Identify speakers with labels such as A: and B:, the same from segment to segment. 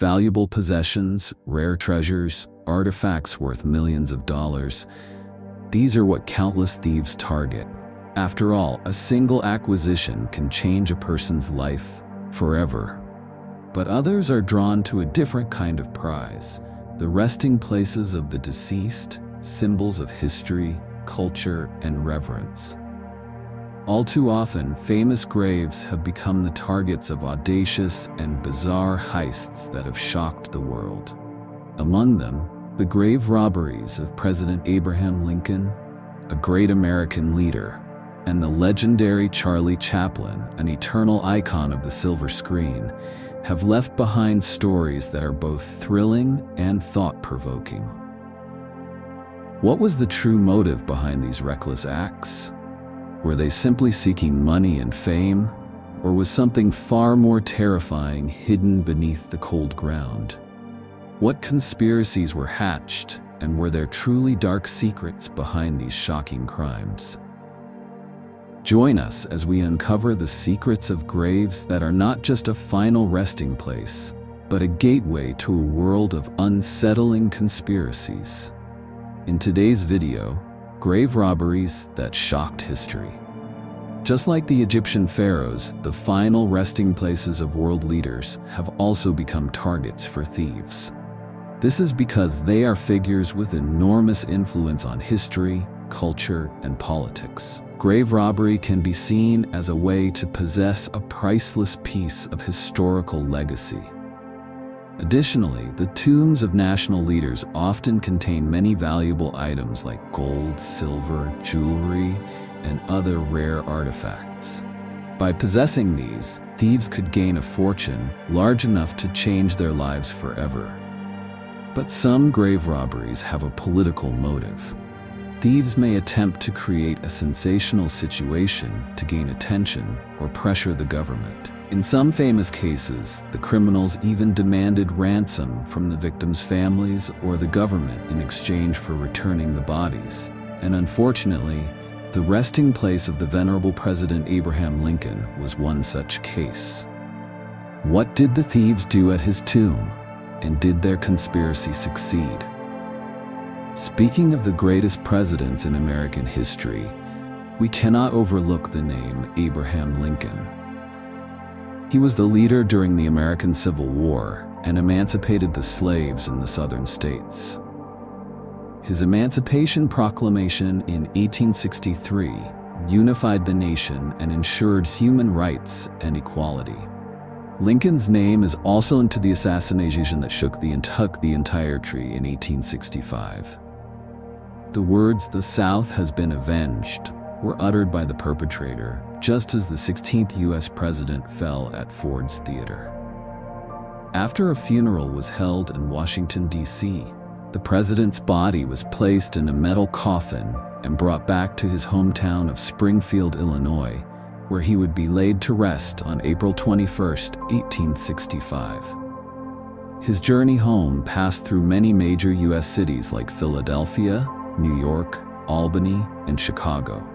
A: Valuable possessions, rare treasures, artifacts worth millions of dollars. These are what countless thieves target. After all, a single acquisition can change a person's life forever. But others are drawn to a different kind of prize: the resting places of the deceased, symbols of history, culture, and reverence. All too often, famous graves have become the targets of audacious and bizarre heists that have shocked the world. Among them, the grave robberies of President Abraham Lincoln, a great American leader, and the legendary Charlie Chaplin, an eternal icon of the silver screen, have left behind stories that are both thrilling and thought-provoking. What was the true motive behind these reckless acts? Were they simply seeking money and fame, or was something far more terrifying hidden beneath the cold ground? What conspiracies were hatched, and were there truly dark secrets behind these shocking crimes? Join us as we uncover the secrets of graves that are not just a final resting place, but a gateway to a world of unsettling conspiracies. In today's video, grave robberies that shocked history. Just like the Egyptian pharaohs, the final resting places of world leaders have also become targets for thieves. This is because they are figures with enormous influence on history, culture, and politics. Grave robbery can be seen as a way to possess a priceless piece of historical legacy. Additionally, the tombs of national leaders often contain many valuable items like gold, silver, jewelry, and other rare artifacts. By possessing these, thieves could gain a fortune large enough to change their lives forever. But some grave robberies have a political motive. Thieves may attempt to create a sensational situation to gain attention or pressure the government. In some famous cases, the criminals even demanded ransom from the victims' families or the government in exchange for returning the bodies. And unfortunately, the resting place of the venerable President Abraham Lincoln was one such case. What did the thieves do at his tomb, and did their conspiracy succeed? Speaking of the greatest presidents in American history, we cannot overlook the name Abraham Lincoln. He was the leader during the American Civil War and emancipated the slaves in the southern states. His Emancipation Proclamation in 1863 unified the nation and ensured human rights and equality. Lincoln's name is also linked to the assassination that shook the entire country in 1865. The words, "The South has been avenged," were uttered by the perpetrator, just as the 16th U.S. president fell at Ford's Theater. After a funeral was held in Washington, D.C., the president's body was placed in a metal coffin and brought back to his hometown of Springfield, Illinois, where he would be laid to rest on April 21, 1865. His journey home passed through many major U.S. cities like Philadelphia, New York, Albany, and Chicago.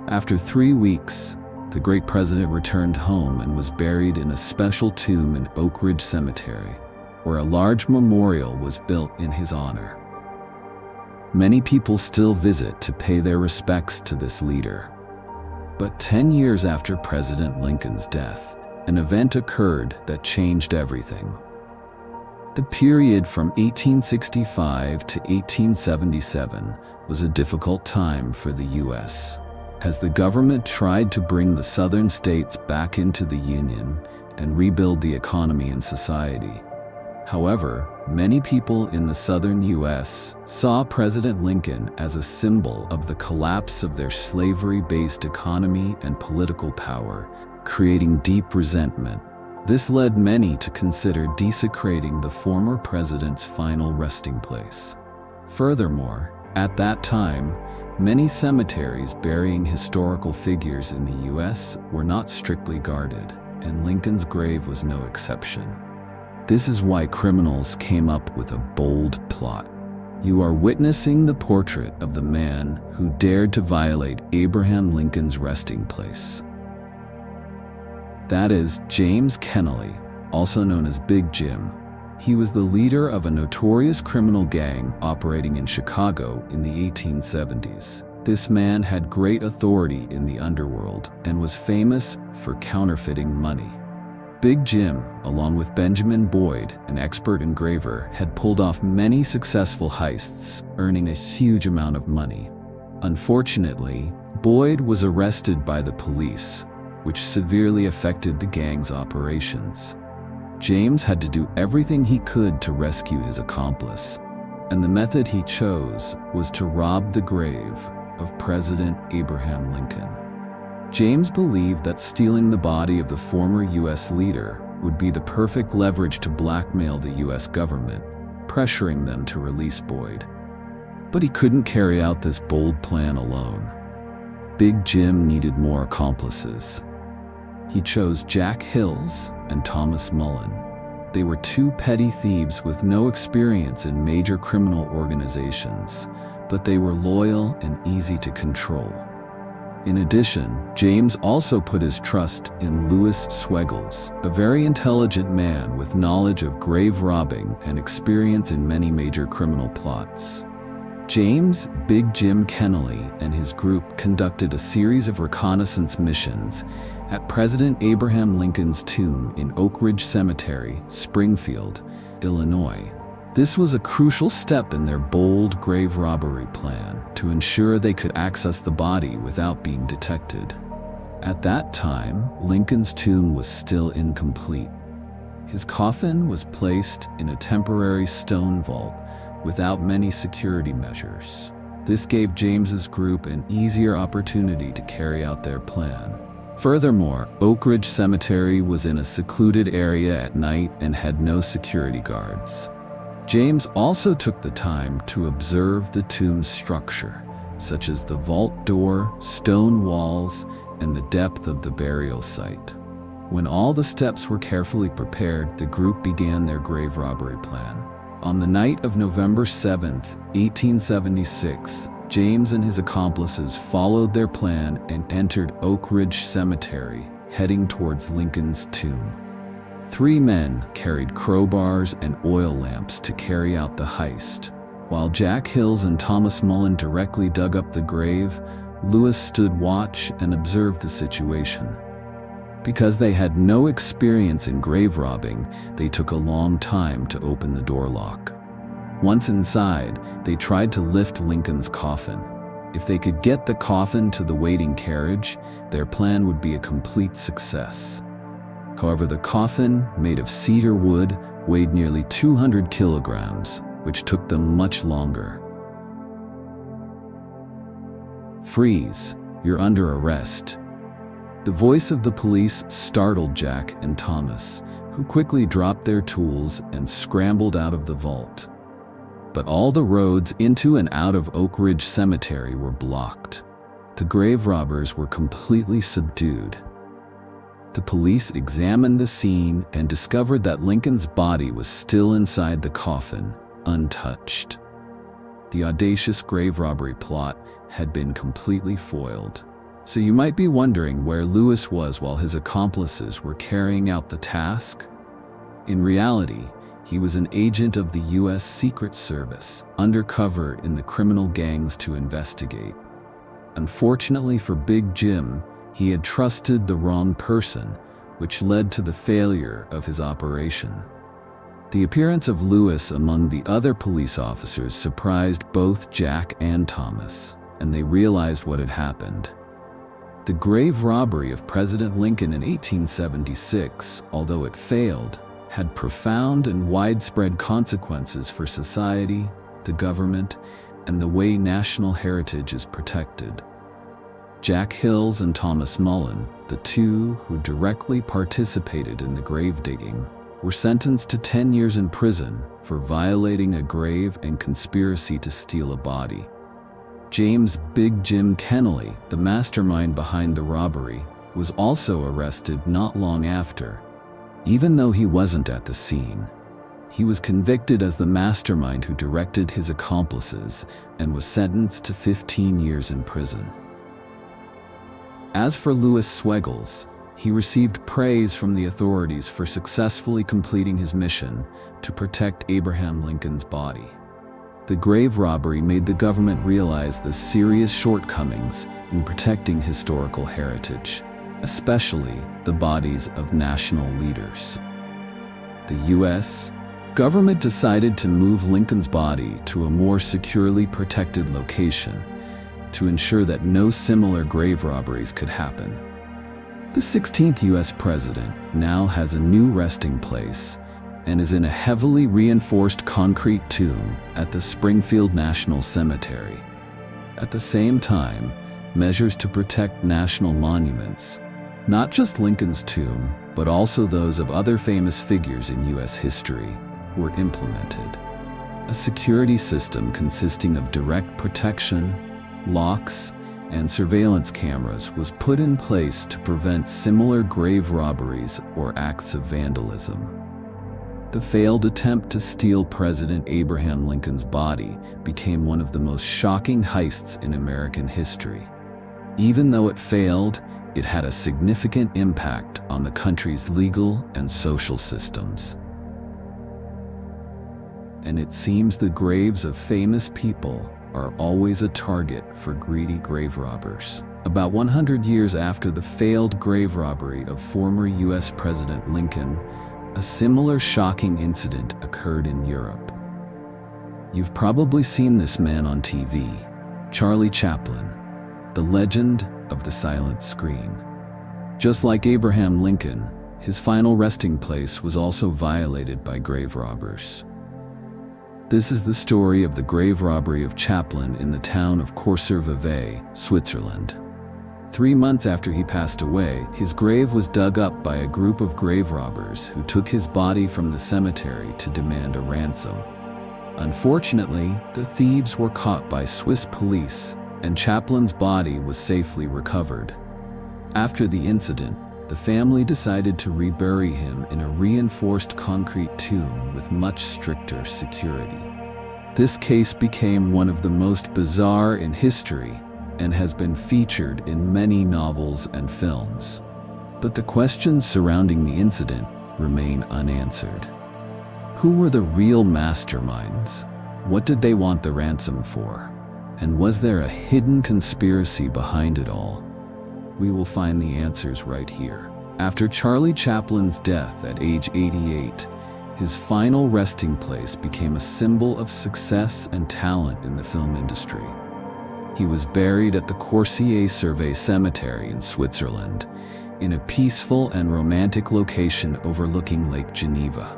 A: After 3 weeks, the great president returned home and was buried in a special tomb in Oak Ridge Cemetery, where a large memorial was built in his honor. Many people still visit to pay their respects to this leader. But 10 years after President Lincoln's death, an event occurred that changed everything. The period from 1865 to 1877 was a difficult time for the U.S., as the government tried to bring the southern states back into the Union and rebuild the economy and society. However, many people in the southern U.S. saw President Lincoln as a symbol of the collapse of their slavery-based economy and political power, creating deep resentment. This led many to consider desecrating the former president's final resting place. Furthermore, at that time, many cemeteries burying historical figures in the U.S. were not strictly guarded, and Lincoln's grave was no exception. This is why criminals came up with a bold plot. You are witnessing the portrait of the man who dared to violate Abraham Lincoln's resting place. That is James Kennelly, also known as Big Jim, He was the leader of a notorious criminal gang operating in Chicago in the 1870s. This man had great authority in the underworld and was famous for counterfeiting money. Big Jim, along with Benjamin Boyd, an expert engraver, had pulled off many successful heists, earning a huge amount of money. Unfortunately, Boyd was arrested by the police, which severely affected the gang's operations. James had to do everything he could to rescue his accomplice, and the method he chose was to rob the grave of President Abraham Lincoln. James believed that stealing the body of the former U.S. leader would be the perfect leverage to blackmail the U.S. government, pressuring them to release Boyd. But he couldn't carry out this bold plan alone. Big Jim needed more accomplices. He chose Jack Hills and Thomas Mullen. They were two petty thieves with no experience in major criminal organizations, but they were loyal and easy to control. In addition, James also put his trust in Louis Swegels, a very intelligent man with knowledge of grave robbing and experience in many major criminal plots. James Big Jim Kennelly and his group conducted a series of reconnaissance missions at President Abraham Lincoln's tomb in Oak Ridge Cemetery, Springfield, Illinois. This was a crucial step in their bold grave robbery plan to ensure they could access the body without being detected. At that time, Lincoln's tomb was still incomplete. His coffin was placed in a temporary stone vault without many security measures. This gave James's group an easier opportunity to carry out their plan. Furthermore, Oak Ridge Cemetery was in a secluded area at night and had no security guards. James also took the time to observe the tomb's structure, such as the vault door, stone walls, and the depth of the burial site. When all the steps were carefully prepared, the group began their grave robbery plan. On the night of November 7, 1876, James and his accomplices followed their plan and entered Oak Ridge Cemetery, heading towards Lincoln's tomb. 3 men carried crowbars and oil lamps to carry out the heist. While Jack Hills and Thomas Mullen directly dug up the grave, Louis stood watch and observed the situation. Because they had no experience in grave robbing, they took a long time to open the door lock. Once inside, they tried to lift Lincoln's coffin. If they could get the coffin to the waiting carriage, their plan would be a complete success. However, the coffin, made of cedar wood, weighed nearly 200 kilograms, which took them much longer. "Freeze, you're under arrest." The voice of the police startled Jack and Thomas, who quickly dropped their tools and scrambled out of the vault. But all the roads into and out of Oak Ridge Cemetery were blocked. The grave robbers were completely subdued. The police examined the scene and discovered that Lincoln's body was still inside the coffin, untouched. The audacious grave robbery plot had been completely foiled. So you might be wondering where Louis was while his accomplices were carrying out the task. In reality, he was an agent of the U.S. Secret Service, undercover in the criminal gangs to investigate. Unfortunately for Big Jim, he had trusted the wrong person, which led to the failure of his operation. The appearance of Louis among the other police officers surprised both Jack and Thomas, and they realized what had happened. The grave robbery of President Lincoln in 1876, although it failed, had profound and widespread consequences for society, the government, and the way national heritage is protected. Jack Hills and Thomas Mullen, the two who directly participated in the grave digging, were sentenced to 10 years in prison for violating a grave and conspiracy to steal a body. James Big Jim Kennelly, the mastermind behind the robbery, was also arrested not long after. Even though he wasn't at the scene, he was convicted as the mastermind who directed his accomplices and was sentenced to 15 years in prison. As for Louis Swegels, He received praise from the authorities for successfully completing his mission to protect Abraham Lincoln's body. The grave robbery made the government realize the serious shortcomings in protecting historical heritage, especially the bodies of national leaders. The U.S. government decided to move Lincoln's body to a more securely protected location to ensure that no similar grave robberies could happen. The 16th U.S. president now has a new resting place and is in a heavily reinforced concrete tomb at the Springfield National Cemetery. At the same time, measures to protect national monuments, not just Lincoln's tomb, but also those of other famous figures in U.S. history, were implemented. A security system consisting of direct protection, locks, and surveillance cameras was put in place to prevent similar grave robberies or acts of vandalism. The failed attempt to steal President Abraham Lincoln's body became one of the most shocking heists in American history. Even though it failed, it had a significant impact on the country's legal and social systems. And it seems the graves of famous people are always a target for greedy grave robbers. About 100 years after the failed grave robbery of former U.S. President Lincoln, a similar shocking incident occurred in Europe. You've probably seen this man on TV, Charlie Chaplin, the legend of the silent screen. Just like Abraham Lincoln, his final resting place was also violated by grave robbers. This is the story of the grave robbery of Chaplin in the town of Courseulles-Vevey, Switzerland. 3 months after he passed away, his grave was dug up by a group of grave robbers who took his body from the cemetery to demand a ransom. Unfortunately, the thieves were caught by Swiss police, and Chaplin's body was safely recovered. After the incident, the family decided to rebury him in a reinforced concrete tomb with much stricter security. This case became one of the most bizarre in history and has been featured in many novels and films. But the questions surrounding the incident remain unanswered. Who were the real masterminds? What did they want the ransom for? And was there a hidden conspiracy behind it all? We will find the answers right here. After Charlie Chaplin's death at age 88, his final resting place became a symbol of success and talent in the film industry. He was buried at the Courseulles-Vevey Cemetery in Switzerland, in a peaceful and romantic location overlooking Lake Geneva.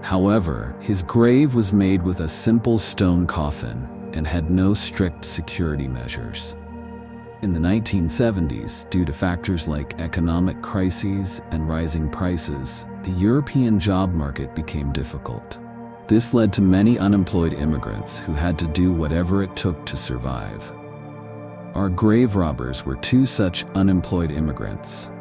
A: However, his grave was made with a simple stone coffin and had no strict security measures. In the 1970s, due to factors like economic crises and rising prices, the European job market became difficult. This led to many unemployed immigrants who had to do whatever it took to survive. Our grave robbers were 2 such unemployed immigrants.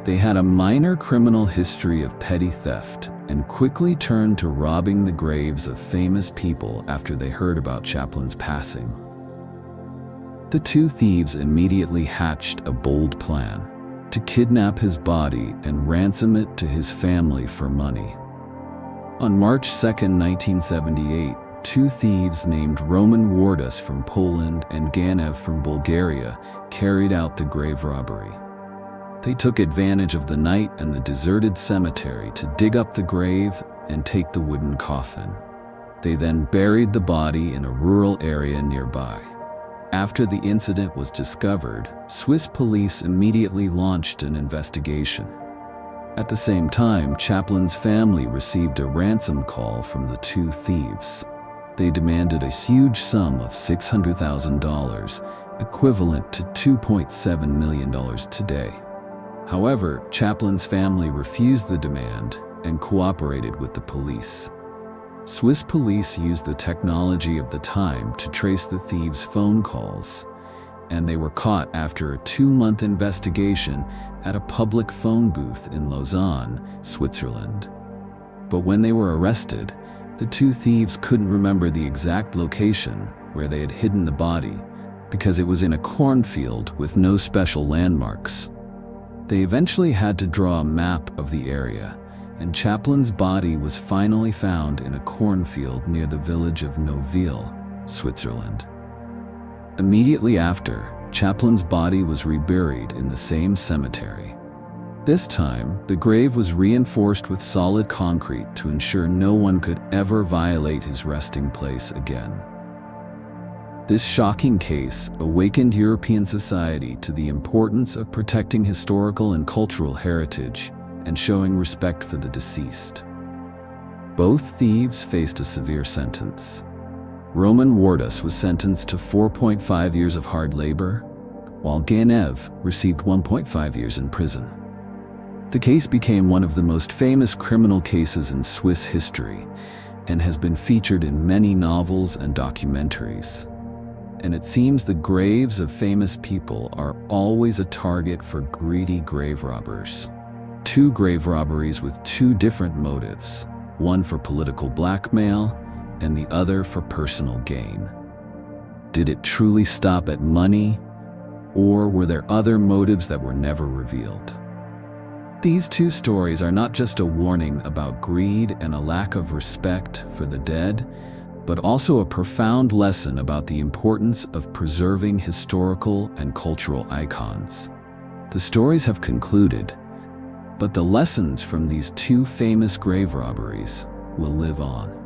A: They had a minor criminal history of petty theft and quickly turned to robbing the graves of famous people after they heard about Chaplin's passing. The 2 thieves immediately hatched a bold plan to kidnap his body and ransom it to his family for money. On March 2, 1978, 2 thieves named Roman Wardas from Poland and Ganev from Bulgaria carried out the grave robbery. They took advantage of the night and the deserted cemetery to dig up the grave and take the wooden coffin. They then buried the body in a rural area nearby. After the incident was discovered, Swiss police immediately launched an investigation. At the same time, Chaplin's family received a ransom call from the 2 thieves. They demanded a huge sum of $600,000, equivalent to $2.7 million today. However, Chaplin's family refused the demand and cooperated with the police. Swiss police used the technology of the time to trace the thieves' phone calls, and they were caught after a 2-month investigation at a public phone booth in Lausanne, Switzerland. But when they were arrested, the 2 thieves couldn't remember the exact location where they had hidden the body because it was in a cornfield with no special landmarks. They eventually had to draw a map of the area, and Chaplin's body was finally found in a cornfield near the village of Noville, Switzerland. Immediately after, Chaplin's body was reburied in the same cemetery. This time, the grave was reinforced with solid concrete to ensure no one could ever violate his resting place again. This shocking case awakened European society to the importance of protecting historical and cultural heritage and showing respect for the deceased. Both thieves faced a severe sentence. Roman Wardus was sentenced to 4.5 years of hard labor, while Genev received 1.5 years in prison. The case became one of the most famous criminal cases in Swiss history and has been featured in many novels and documentaries. And it seems the graves of famous people are always a target for greedy grave robbers. 2 grave robberies with 2 different motives, one for political blackmail and the other for personal gain. Did it truly stop at money, or were there other motives that were never revealed? These 2 stories are not just a warning about greed and a lack of respect for the dead, but also a profound lesson about the importance of preserving historical and cultural icons. The stories have concluded, but the lessons from these 2 famous grave robberies will live on.